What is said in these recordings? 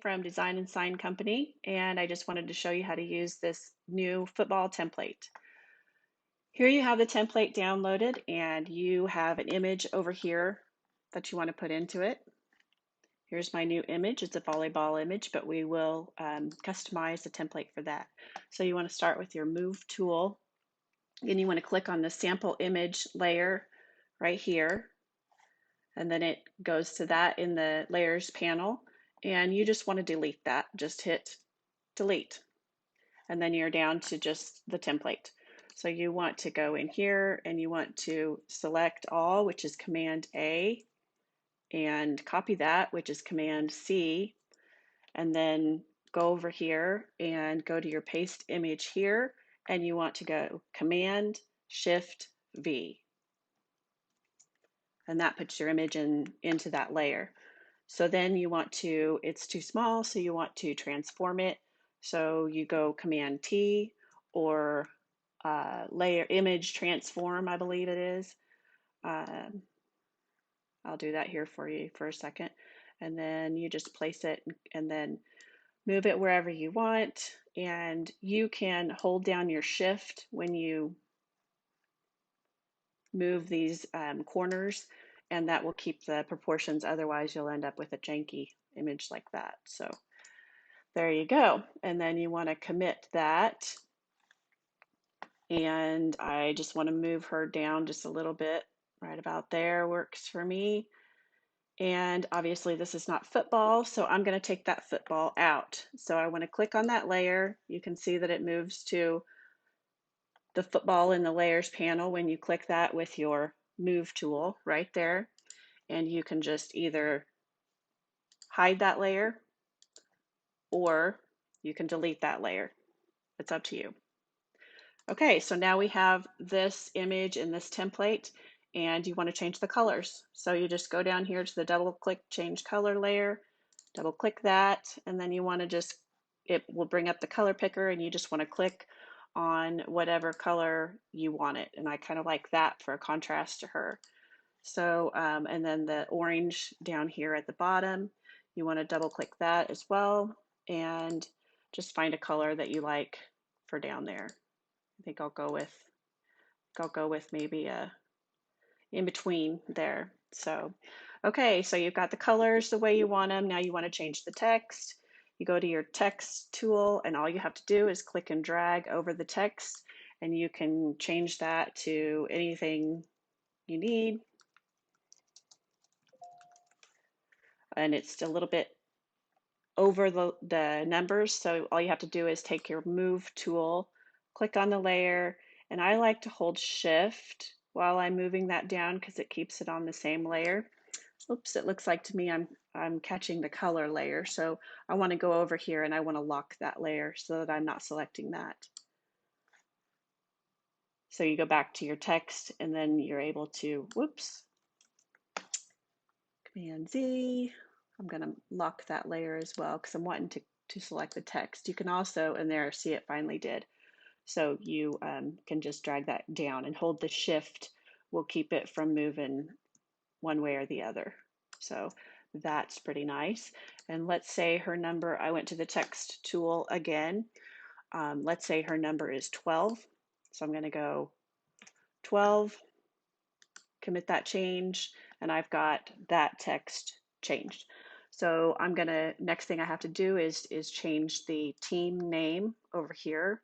from Design and Sign Company, and I just wanted to show you how to use this new football template. Here you have the template downloaded, and you have an image over here that you want to put into it. Here's my new image. It's a volleyball image, but we will customize the template for that. So you want to start with your Move tool, and you want to click on the sample image layer right here, and then it goes to that in the layers panel, and you just want to delete that. Just hit delete, and then you're down to just the template. So you want to go in here and you want to select all, which is Command A, and copy that, which is Command C, and then go over here and go to your paste image here, and you want to go Command Shift V, and that puts your image into that layer. So then you want to, it's too small, so you want to transform it. So you go Command T, or layer image transform, I believe it is. I'll do that here for you for a second. And then you just place it and then move it wherever you want. And you can hold down your shift when you move these corners, and that will keep the proportions. Otherwise, you'll end up with a janky image like that. So there you go. And then you want to commit that. And I just want to move her down just a little bit. Right about there works for me. And obviously this is not football, so I'm going to take that football out. So I want to click on that layer. You can see that it moves to the football in the layers panel when you click that with your move tool right there. And you can just either hide that layer or you can delete that layer. It's up to you. Okay, so now we have this image in this template, and you want to change the colors. So you just go down here to the double click change color layer, double click that, and then you want to just, it will bring up the color picker, and you just want to click on whatever color you want it. And I kind of like that for a contrast to her. So, and then the orange down here at the bottom, you want to double click that as well, and just find a color that you like for down there. I think I'll go with maybe a in between there. So, okay, so you've got the colors the way you want them. Now you want to change the text. You go to your text tool, and all you have to do is click and drag over the text, and you can change that to anything you need. And it's a little bit over the numbers, so all you have to do is take your move tool, click on the layer, and I like to hold shift while I'm moving that down because it keeps it on the same layer. Oops, it looks like to me I'm catching the color layer, so I want to go over here and I want to lock that layer so that I'm not selecting that. So you go back to your text, and then you're able to, whoops, Command Z. I'm going to lock that layer as well because I'm wanting to select the text. You can also, and there, see it finally did. So you can just drag that down, and hold the shift will keep it from moving one way or the other. So that's pretty nice. And let's say her number, I went to the text tool again. Let's say her number is 12. So I'm going to go 12, commit that change, and I've got that text changed. So I'm gonna, next thing I have to do is change the team name over here,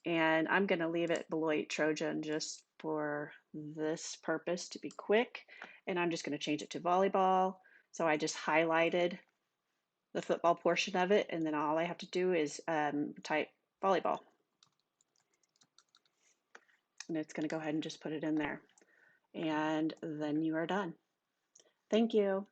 and I'm gonna leave it Beloit Trojan just for this purpose to be quick, and I'm just gonna change it to volleyball. So I just highlighted the football portion of it, and then all I have to do is type volleyball, and it's gonna go ahead and just put it in there, and then you are done. Thank you.